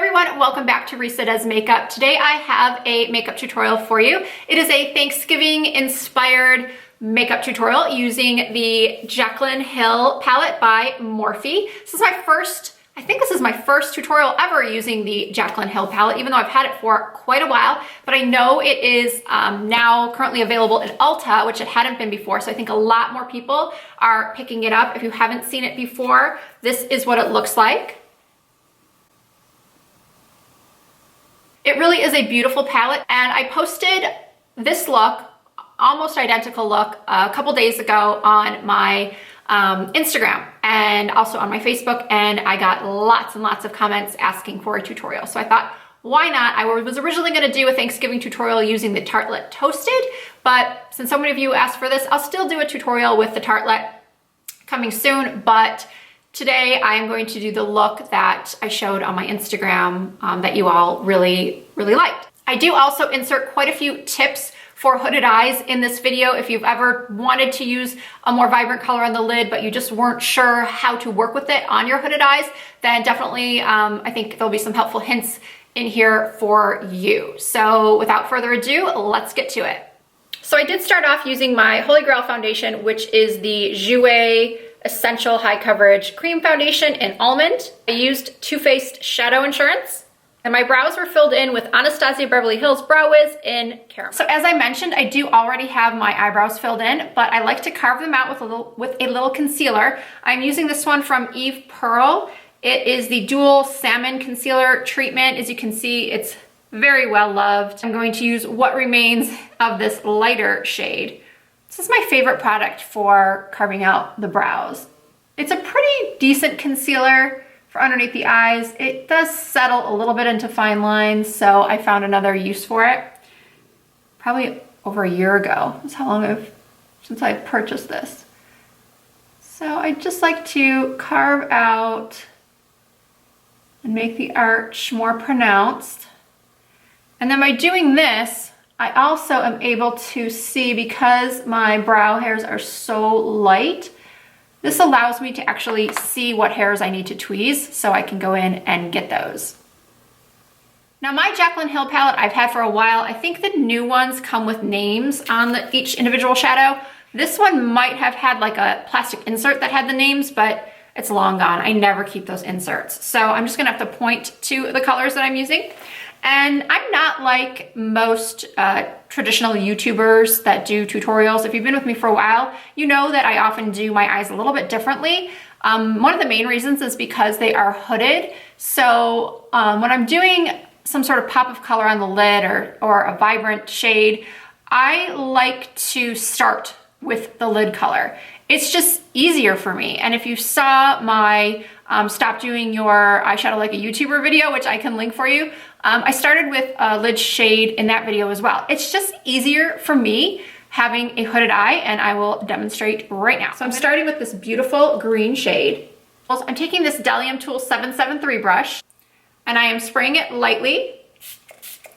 everyone, welcome back to Risa Does Makeup. Today I have a makeup tutorial for you. It is a Thanksgiving inspired makeup tutorial using the Jaclyn Hill palette by Morphe. I think this is my first tutorial ever using the Jaclyn Hill palette, even though I've had it for quite a while, but I know it is now currently available at Ulta, which it hadn't been before, so I think a lot more people are picking it up. If you haven't seen it before, this is what it looks like. It really is a beautiful palette, and I posted this look, almost identical look, a couple days ago on my Instagram and also on my Facebook, and I got lots and lots of comments asking for a tutorial. So I thought, why not? I was originally going to do a Thanksgiving tutorial using the Tartelette Toasted, but since so many of you asked for this, I'll still do a tutorial with the Tartelette coming soon. But today I am going to do the look that I showed on my Instagram that you all really liked. I do also insert quite a few tips for hooded eyes in this video. If you've ever wanted to use a more vibrant color on the lid, but you just weren't sure how to work with it on your hooded eyes, then definitely I think there'll be some helpful hints in here for you. So without further ado, let's get to it. So I did start off using my Holy Grail foundation, which is the Jouer Essential High Coverage Cream Foundation in Almond. I used Too Faced Shadow Insurance, and my brows were filled in with Anastasia Beverly Hills Brow Wiz in Caramel. So as I mentioned, I do already have my eyebrows filled in, but I like to carve them out with a little concealer. I'm using this one from Eve Pearl. It is the Dual Salmon Concealer Treatment. As you can see, it's very well loved. I'm going to use what remains of this lighter shade. This is my favorite product for carving out the brows. It's a pretty decent concealer for underneath the eyes. It does settle a little bit into fine lines, so I found another use for it. Probably over a year ago. That's how long since I purchased this. So I just like to carve out and make the arch more pronounced. And then by doing this, I also am able to see, because my brow hairs are so light, this allows me to actually see what hairs I need to tweeze, so I can go in and get those. Now my Jaclyn Hill palette I've had for a while. I think the new ones come with names on each individual shadow. This one might have had like a plastic insert that had the names, but it's long gone. I never keep those inserts. So I'm just gonna have to point to the colors that I'm using. And I'm not like most traditional YouTubers that do tutorials. If you've been with me for a while, you know that I often do my eyes a little bit differently. One of the main reasons is because they are hooded. So when I'm doing some sort of pop of color on the lid or a vibrant shade, I like to start with the lid color. It's just easier for me. And if you saw my Stop Doing Your Eyeshadow Like a YouTuber video, which I can link for you, I started with a lid shade in that video as well. It's just easier for me having a hooded eye, and I will demonstrate right now. So I'm starting with this beautiful green shade. I'm taking this Delium Tool 773 brush, and I am spraying it lightly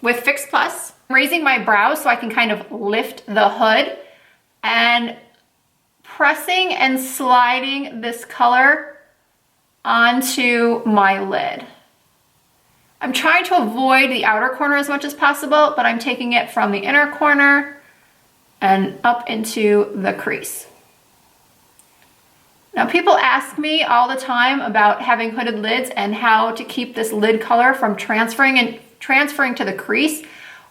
with Fix Plus. I'm raising my brows so I can kind of lift the hood, and pressing and sliding this color onto my lid. I'm trying to avoid the outer corner as much as possible, but I'm taking it from the inner corner and up into the crease. Now people ask me all the time about having hooded lids and how to keep this lid color from transferring to the crease.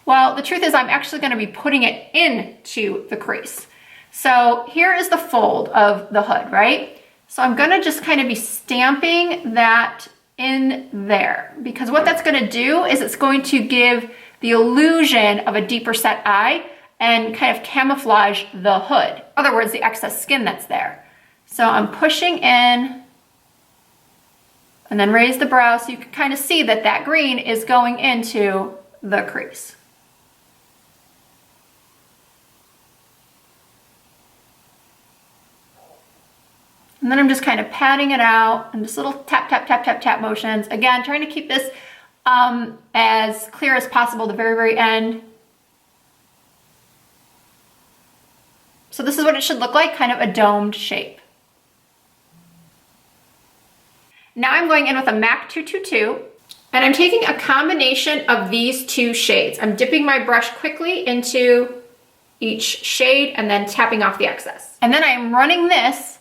Well, the truth is I'm actually going to be putting it into the crease. So here is the fold of the hood, right? So I'm gonna just kind of be stamping that in there, because what that's gonna do is it's going to give the illusion of a deeper set eye and kind of camouflage the hood. In other words, the excess skin that's there. So I'm pushing in and then raise the brow so you can kind of see that that green is going into the crease. And then I'm just kind of patting it out and just little tap, tap, tap, tap, tap motions. Again, trying to keep this as clear as possible at the very, very end. So this is what it should look like, kind of a domed shape. Now I'm going in with a MAC 222 And I'm taking a combination of these two shades. I'm dipping my brush quickly into each shade and then tapping off the excess. And then I'm running this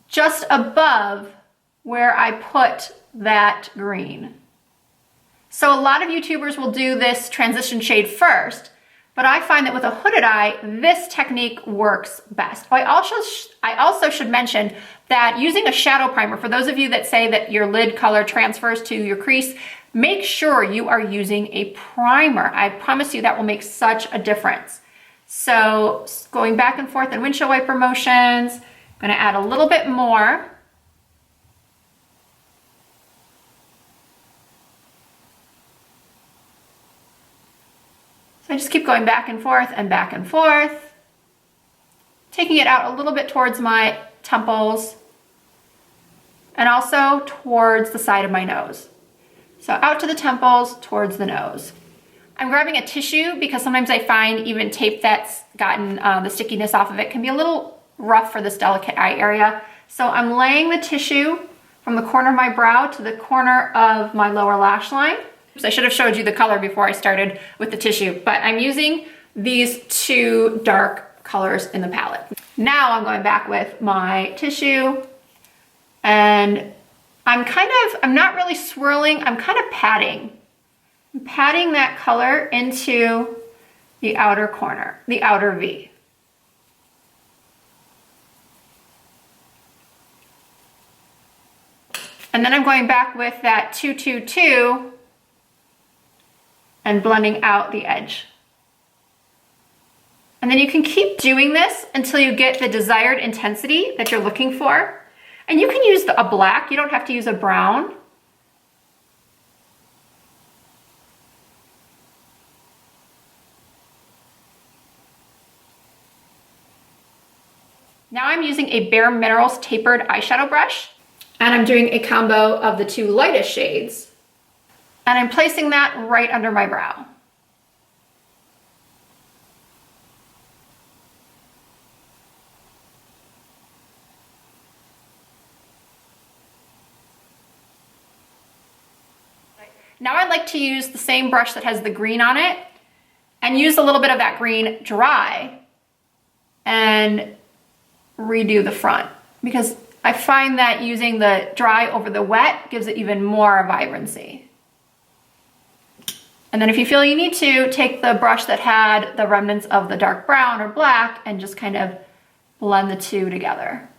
just above where I put that green. So a lot of YouTubers will do this transition shade first, but I find that with a hooded eye, this technique works best. I also should mention that using a shadow primer, for those of you that say that your lid color transfers to your crease, make sure you are using a primer. I promise you that will make such a difference. So going back and forth in windshield wiper motions, I'm gonna add a little bit more. So I just keep going back and forth, taking it out a little bit towards my temples and also towards the side of my nose. So out to the temples, towards the nose. I'm grabbing a tissue because sometimes I find even tape that's gotten the stickiness off of it can be a little rough for this delicate eye area. So I'm laying the tissue from the corner of my brow to the corner of my lower lash line. So I should have showed you the color before I started with the tissue, but I'm using these two dark colors in the palette. Now I'm going back with my tissue and I'm not really swirling, I'm kind of patting. I'm patting that color into the outer corner, the outer V. And then I'm going back with that 222 and blending out the edge. And then you can keep doing this until you get the desired intensity that you're looking for. And you can use a black, you don't have to use a brown. Now I'm using a Bare Minerals tapered eyeshadow brush, and I'm doing a combo of the two lightest shades. And I'm placing that right under my brow. Now I'd like to use the same brush that has the green on it and use a little bit of that green dry and redo the front, because I find that using the dry over the wet gives it even more vibrancy. And then if you feel you need to, take the brush that had the remnants of the dark brown or black and just kind of blend the two together.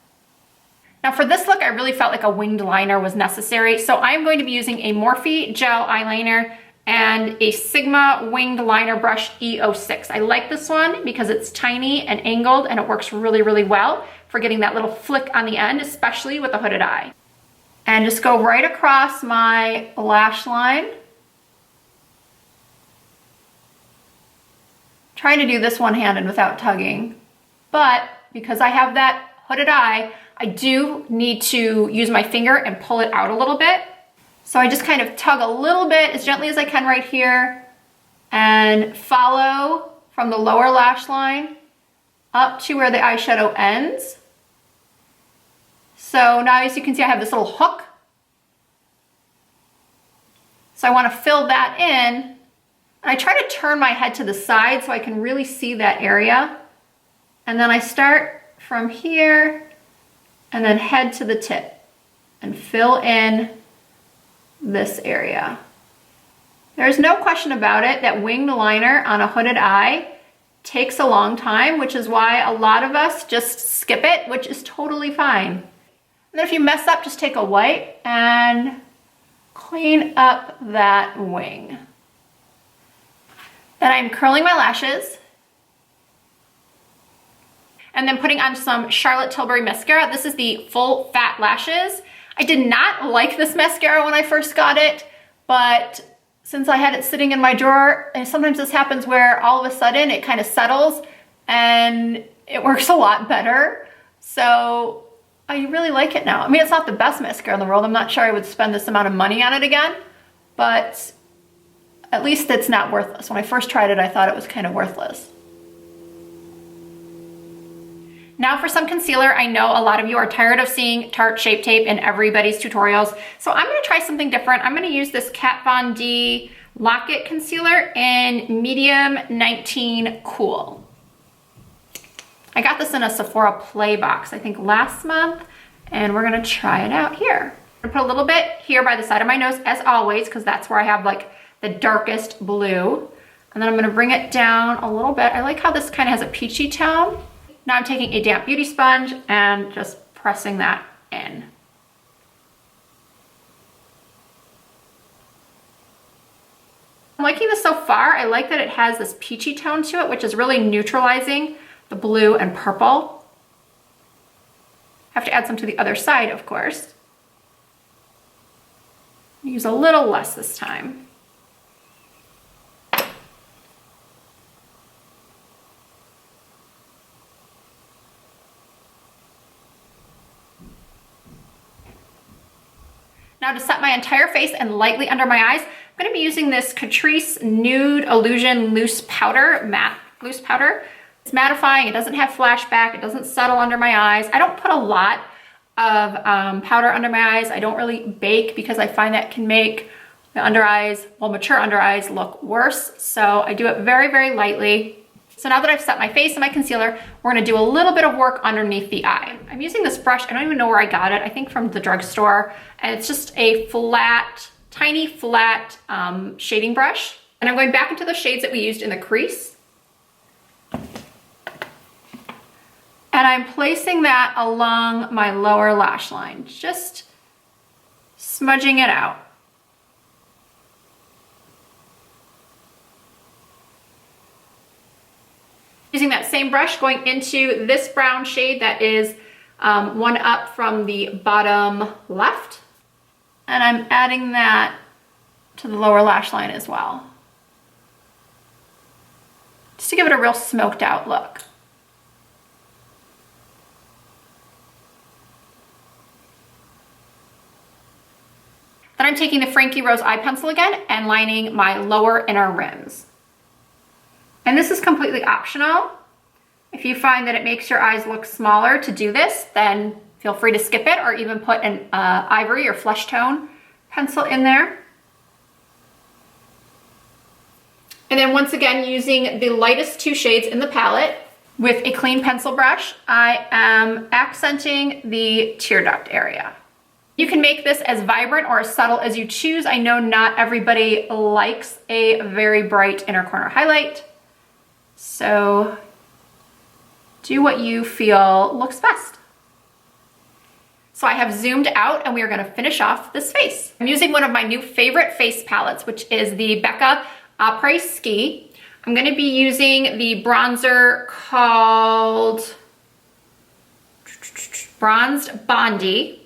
Now for this look, I really felt like a winged liner was necessary. So I'm going to be using a Morphe gel eyeliner and a Sigma winged liner brush E06. I like this one because it's tiny and angled and it works really, really well for getting that little flick on the end, especially with a hooded eye. And just go right across my lash line. Trying to do this one-handed without tugging, but because I have that hooded eye, I do need to use my finger and pull it out a little bit. So I just kind of tug a little bit as gently as I can right here and follow from the lower lash line up to where the eyeshadow ends. So now as you can see, I have this little hook. So I want to fill that in. And I try to turn my head to the side so I can really see that area. And then I start from here and then head to the tip and fill in this area. There's no question about it that winged liner on a hooded eye takes a long time, which is why a lot of us just skip it, which is totally fine. And then if you mess up, just take a wipe and clean up that wing. Then I'm curling my lashes and then putting on some Charlotte Tilbury mascara. This is the Full Fat Lashes. I did not like this mascara when I first got it, but since I had it sitting in my drawer, and sometimes this happens where all of a sudden it kind of settles and it works a lot better. So I really like it now. I mean, it's not the best mascara in the world. I'm not sure I would spend this amount of money on it again, but at least it's not worthless. When I first tried it, I thought it was kind of worthless. Now for some concealer. I know a lot of you are tired of seeing Tarte Shape Tape in everybody's tutorials, so I'm gonna try something different. I'm gonna use this Kat Von D Lock-It Concealer in medium 19 Cool. I got this in a Sephora Play box, I think last month, and we're gonna try it out here. I'm gonna put a little bit here by the side of my nose, as always, because that's where I have like the darkest blue. And then I'm gonna bring it down a little bit. I like how this kind of has a peachy tone. Now I'm taking a damp beauty sponge and just pressing that in. I'm liking this so far. I like that it has this peachy tone to it, which is really neutralizing the blue and purple. Have to add some to the other side, of course. Use a little less this time. Now to set my entire face and lightly under my eyes, I'm gonna be using this Catrice Nude Illusion Loose Powder, matte loose powder. It's mattifying, it doesn't have flashback, it doesn't settle under my eyes. I don't put a lot of powder under my eyes. I don't really bake because I find that can make the under eyes, well, mature under eyes look worse. So I do it very, very lightly. So now that I've set my face and my concealer, we're gonna do a little bit of work underneath the eye. I'm using this brush, I don't even know where I got it, I think from the drugstore, and it's just a flat, tiny flat shading brush. And I'm going back into the shades that we used in the crease. And I'm placing that along my lower lash line, just smudging it out. Using that same brush, going into this brown shade that is one up from the bottom left. And I'm adding that to the lower lash line as well. Just to give it a real smoked out look. Then I'm taking the Frankie Rose eye pencil again and lining my lower inner rims. And this is completely optional. If you find that it makes your eyes look smaller to do this, then feel free to skip it or even put an ivory or flesh tone pencil in there. And then once again, using the lightest two shades in the palette with a clean pencil brush, I am accenting the tear duct area. You can make this as vibrant or as subtle as you choose. I know not everybody likes a very bright inner corner highlight. So do what you feel looks best. So I have zoomed out and we are gonna finish off this face. I'm using one of my new favorite face palettes, which is the Becca Après Ski. I'm gonna be using the bronzer called Bronzed Bondi.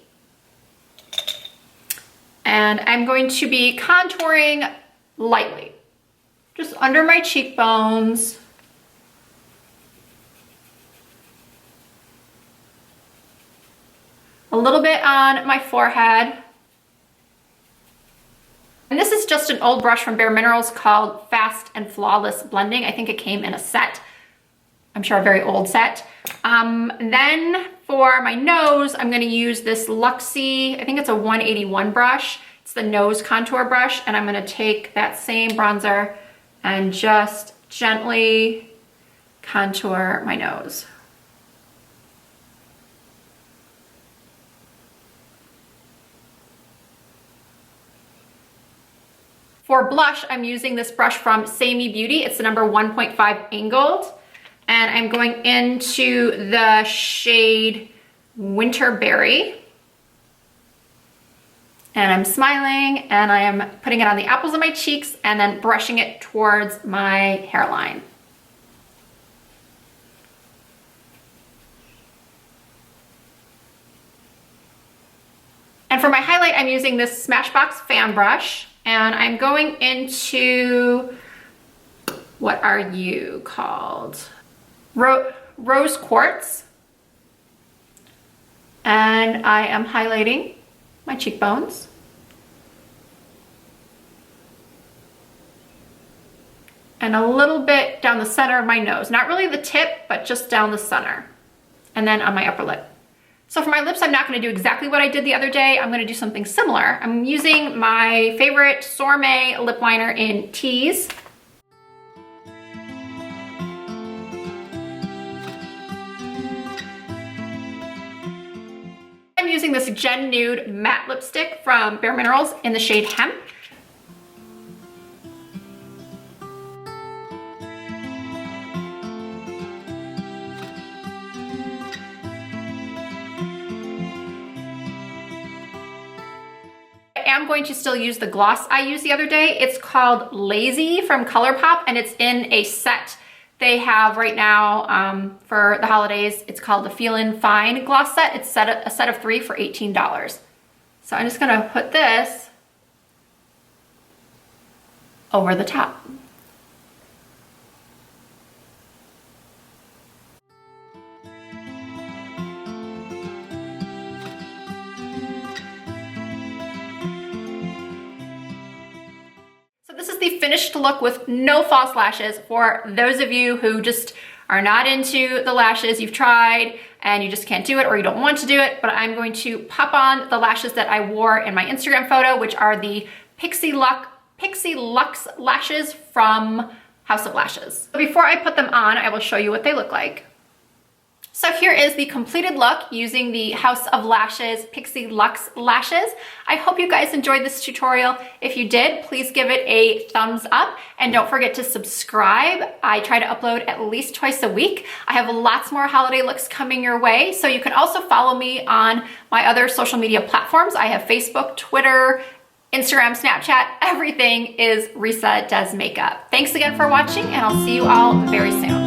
And I'm going to be contouring lightly, just under my cheekbones. A little bit on my forehead. And this is just an old brush from Bare Minerals called Fast and Flawless Blending. I think it came in a set. I'm sure a very old set. Then for my nose, I'm gonna use this Luxie, I think it's a 181 brush. It's the nose contour brush, and I'm gonna take that same bronzer and just gently contour my nose. For blush, I'm using this brush from Samey Beauty. It's the number 1.5 angled. And I'm going into the shade Winterberry. And I'm smiling and I am putting it on the apples of my cheeks and then brushing it towards my hairline. And for my highlight, I'm using this Smashbox fan brush. And I'm going into, what are you called? Rose Quartz. And I am highlighting my cheekbones. And a little bit down the center of my nose. Not really the tip, but just down the center. and then on my upper lip. So for my lips, I'm not gonna do exactly what I did the other day. I'm gonna do something similar. I'm using my favorite Sorme lip liner in Tease. I'm using this Gen Nude matte lipstick from Bare Minerals in the shade Hemp. I am going to still use the gloss I used the other day. It's called Lazy from ColourPop, and it's in a set they have right now for the holidays. It's called the Feelin' Fine gloss set. It's a set of 3 for $18. So I'm just gonna put this over the top. This is the finished look with no false lashes for those of you who just are not into the lashes. You've tried and you just can't do it, or you don't want to do it, but I'm going to pop on the lashes that I wore in my Instagram photo, which are the Pixie Luxe lashes from House of Lashes. Before I put them on, I will show you what they look like. So here is the completed look using the House of Lashes Pixie Luxe lashes. I hope you guys enjoyed this tutorial. If you did, please give it a thumbs up and don't forget to subscribe. I try to upload at least twice a week. I have lots more holiday looks coming your way. So you can also follow me on my other social media platforms. I have Facebook, Twitter, Instagram, Snapchat. Everything is Risa Does Makeup. Thanks again for watching, and I'll see you all very soon.